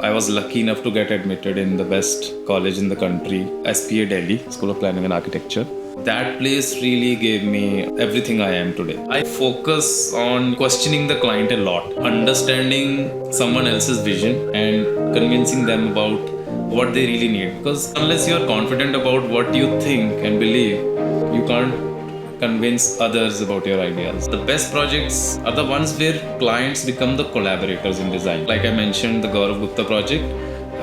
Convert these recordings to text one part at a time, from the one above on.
I was lucky enough to get admitted in the best college in the country, SPA Delhi, School of Planning and Architecture. That place really gave me everything I am today. I focus on questioning the client a lot, understanding someone else's vision and convincing them about what they really need. Because unless you're confident about what you think and believe, you can't convince others about your ideas. The best projects are the ones where clients become the collaborators in design. Like I mentioned, the Gaurav Gupta project.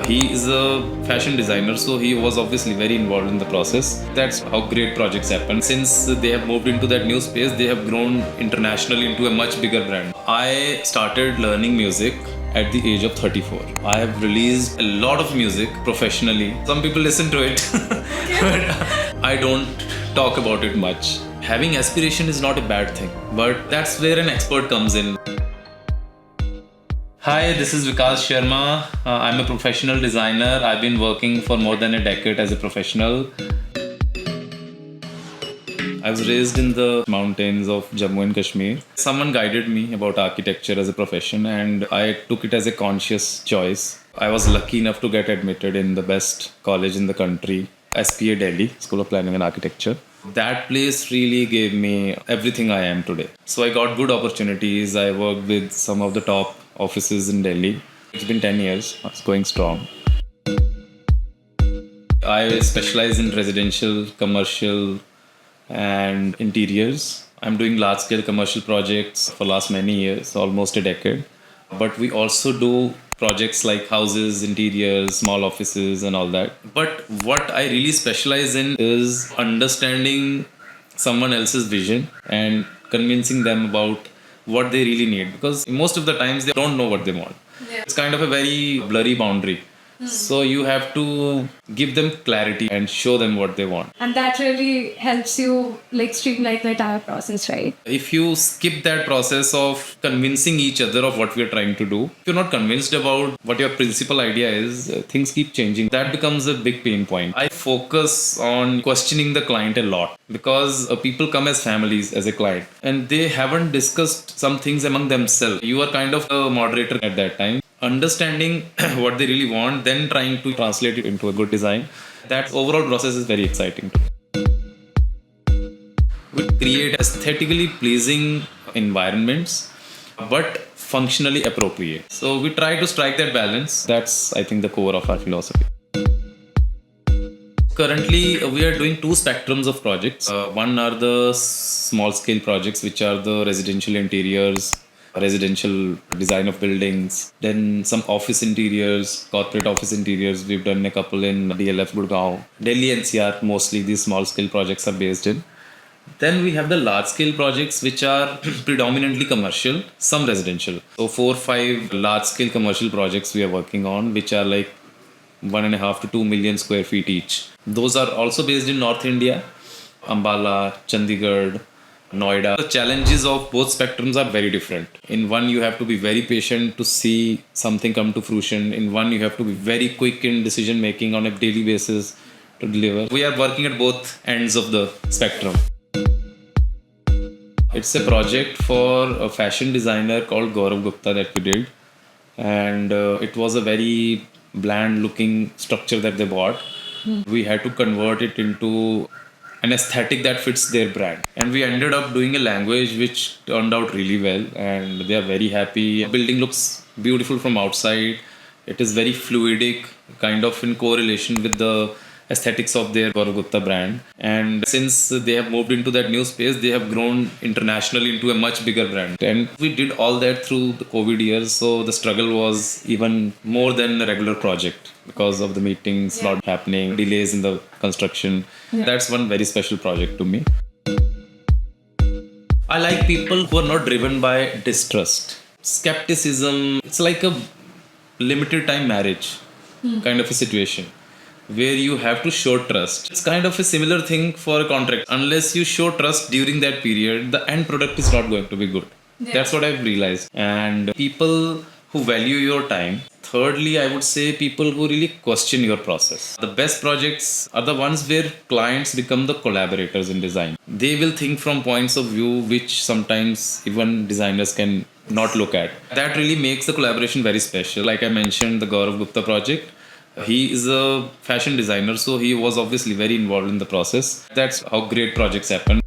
He is a fashion designer, so he was obviously very involved in the process. That's how great projects happen. Since they have moved into that new space, they have grown internationally into a much bigger brand. I started learning music at the age of 34. I have released a lot of music professionally. Some people listen to it, but I don't talk about it much. Having aspiration is not a bad thing, but that's where an expert comes in. Hi, this is Vikas Sharma. I'm a professional designer. I've been working for more than a decade as a professional. I was raised in the mountains of Jammu and Kashmir. Someone guided me about architecture as a profession, and I took it as a conscious choice. I was lucky enough to get admitted in the best college in the country, SPA Delhi, School of Planning and Architecture. That place really gave me everything I am today. So I got good opportunities. I worked with some of the top offices in Delhi. It's been 10 years. It's going strong. I specialize in residential, commercial, and interiors. I'm doing large-scale commercial projects for last many years, almost a decade. But we also do projects like houses, interiors, small offices, and all that. But what I really specialize in is understanding someone else's vision and convincing them about what they really need. Because most of the times they don't know what they want. Yeah. It's kind of a very blurry boundary. So you have to give them clarity and show them what they want. And that really helps you streamline the entire process, right? If you skip that process of convincing each other of what we are trying to do, if you're not convinced about what your principal idea is, things keep changing. That becomes a big pain point. I focus on questioning the client a lot because people come as families as a client and they haven't discussed some things among themselves. You are kind of a moderator at that time. Understanding what they really want, then trying to translate it into a good design. That overall process is very exciting. We create aesthetically pleasing environments, but functionally appropriate. So we try to strike that balance. That's, I think, the core of our philosophy. Currently, we are doing two spectrums of projects. One are the small scale projects, which are the residential interiors, residential design of buildings, then some office interiors, corporate office interiors. We've done a couple in DLF Gurgaon, Delhi NCR. Mostly these small scale projects are based in. Then we have the large scale projects, which are predominantly commercial, some residential. So 4-5 large scale commercial projects we are working on, which are like 1.5 to 2 million square feet each. Those are also based in North India, Ambala, Chandigarh, Noida. The challenges of both spectrums are very different. In one, you have to be very patient to see something come to fruition. In one, you have to be very quick in decision making on a daily basis to deliver. We are working at both ends of the spectrum. It's a project for a fashion designer called Gaurav Gupta that we did. And it was a very bland looking structure that they bought. We had to convert it into an aesthetic that fits their brand. And we ended up doing a language which turned out really well, and they are very happy. The building looks beautiful from outside. It is very fluidic, kind of in correlation with the aesthetics of their Gaurav Gupta brand. And since they have moved into that new space, they have grown internationally into a much bigger brand. And we did all that through the COVID years, so the struggle was even more than a regular project because of the meetings not happening, delays in the construction. That's one very special project to me. I like people who are not driven by distrust, skepticism. It's like a limited time marriage kind of a situation where you have to show trust. It's kind of a similar thing for a contract. Unless you show trust during that period, the end product is not going to be good. That's what I've realized. And people who value your time. Thirdly, I would say people who really question your process. The best projects are the ones where clients become the collaborators in design. They will think from points of view which sometimes even designers can not look at. That really makes the collaboration very special. Like I mentioned, the Gaurav Gupta project, he is a fashion designer, so he was obviously very involved in the process. That's how great projects happen.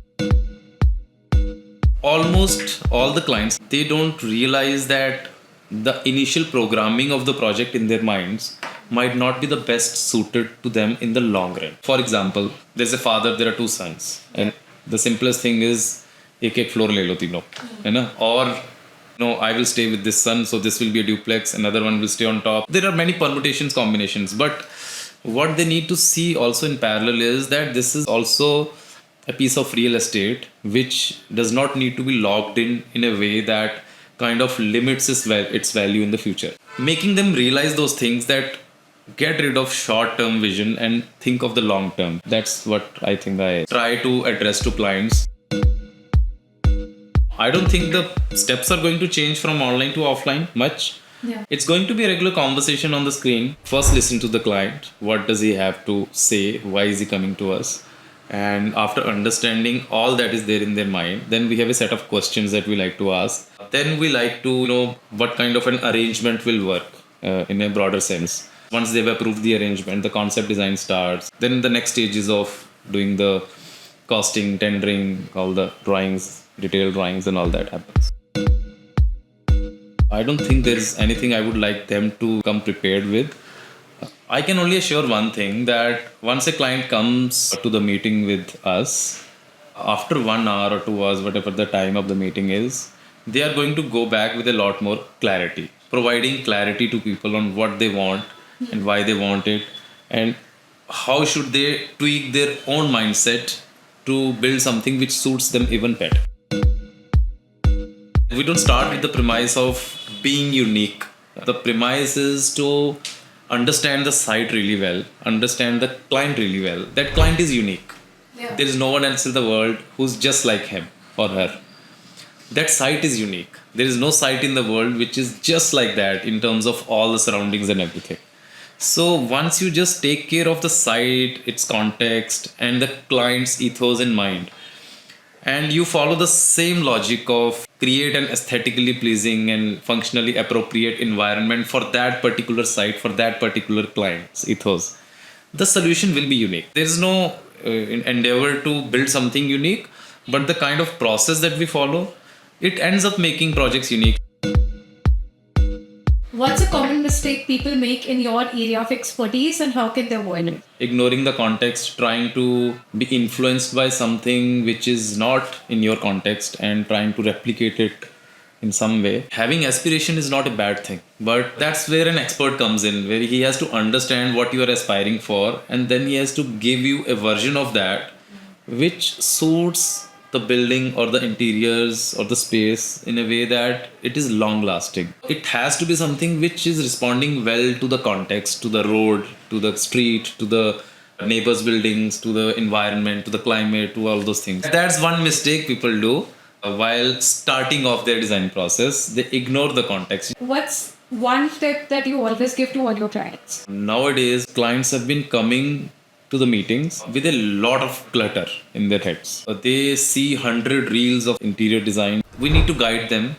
Almost all the clients, they don't realize that the initial programming of the project in their minds might not be the best suited to them in the long run. For example, there's a father, there are two sons, and the simplest thing is एक floor ले लो तीनों, है ना? Or no, I will stay with this son, so this will be a duplex, another one will stay on top. There are many permutations, combinations, but what they need to see also in parallel is that this is also a piece of real estate which does not need to be locked in a way that kind of limits its value in the future. Making them realize those things, that get rid of short-term vision and think of the long term. That's what I think I try to address to clients. I don't think the steps are going to change from online to offline much. Yeah. It's going to be a regular conversation on the screen. First, listen to the client. What does he have to say? Why is he coming to us? And after understanding all that is there in their mind, then we have a set of questions that we like to ask. Then we like to know what kind of an arrangement will work in a broader sense. Once they've approved the arrangement, the concept design starts. Then the next stage is of doing the costing, tendering, all the drawings, detailed drawings and all that happens. I don't think there's anything I would like them to come prepared with. I can only assure one thing, that once a client comes to the meeting with us, after 1 hour or 2 hours, whatever the time of the meeting is, they are going to go back with a lot more clarity, providing clarity to people on what they want and why they want it, and how should they tweak their own mindset to build something which suits them even better. We don't start with the premise of being unique. The premise is to understand the site really well, understand the client really well. That client is unique. Yeah. There is no one else in the world who's just like him or her. That site is unique. There is no site in the world which is just like that in terms of all the surroundings and everything. So once you just take care of the site, its context, and the client's ethos in mind, and you follow the same logic of create an aesthetically pleasing and functionally appropriate environment for that particular site, for that particular client's ethos, the solution will be unique. There is no endeavor to build something unique, but the kind of process that we follow, it ends up making projects unique. What's a common mistake people make in your area of expertise and how can they avoid it? Ignoring the context, trying to be influenced by something which is not in your context and trying to replicate it in some way. Having aspiration is not a bad thing, but that's where an expert comes in, where he has to understand what you are aspiring for, and then he has to give you a version of that which suits the building or the interiors or the space in a way that it is long lasting. It has to be something which is responding well to the context, to the road, to the street, to the neighbors' buildings, to the environment, to the climate, to all those things. That's one mistake people do while starting off their design process. They ignore the context. What's one tip that you always give to all your clients? Nowadays, clients have been coming to the meetings with a lot of clutter in their heads. They see 100 reels of interior design. We need to guide them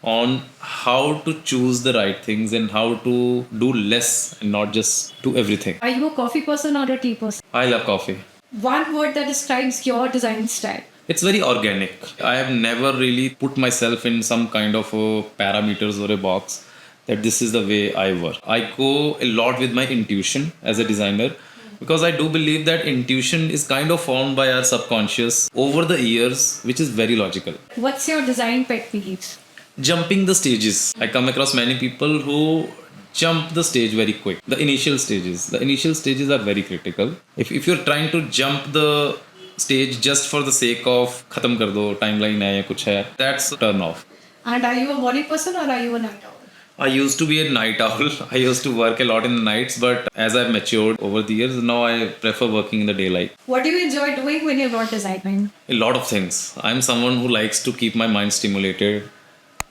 on how to choose the right things and how to do less and not just do everything. Are you a coffee person or a tea person? I love coffee. One word that describes your design style. It's very organic. I have never really put myself in some kind of parameters or a box that this is the way I work. I go a lot with my intuition as a designer, because I do believe that intuition is kind of formed by our subconscious over the years, which is very logical. What's your design pet peeves? Jumping the stages. I come across many people who jump the stage very quick. The initial stages are very critical. If you're trying to jump the stage just for the sake of khatam kar do, timeline hai ya kuch hai, that's a turn off. And are you a morning person or are you a night owl? I used to be a night owl. I used to work a lot in the nights, but as I've matured over the years, now I prefer working in the daylight. What do you enjoy doing when you're not designing? A lot of things. I'm someone who likes to keep my mind stimulated.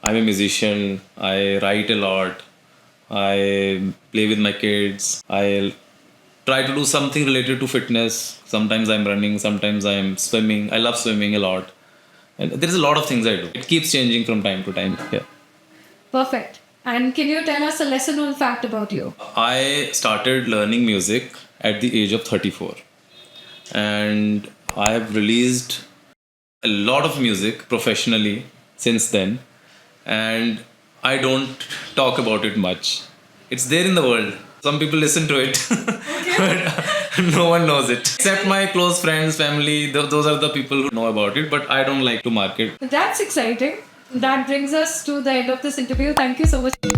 I'm a musician. I write a lot. I play with my kids. I try to do something related to fitness. Sometimes I'm running, sometimes I'm swimming. I love swimming a lot. And there's a lot of things I do. It keeps changing from time to time. Yeah. Perfect. And can you tell us a lesser known fact about you? I started learning music at the age of 34, and I have released a lot of music professionally since then, and I don't talk about it much. It's there in the world. Some people listen to it, but no one knows it except my close friends, family. Those are the people who know about it, but I don't like to market. That's exciting. That brings us to the end of this interview. Thank you so much.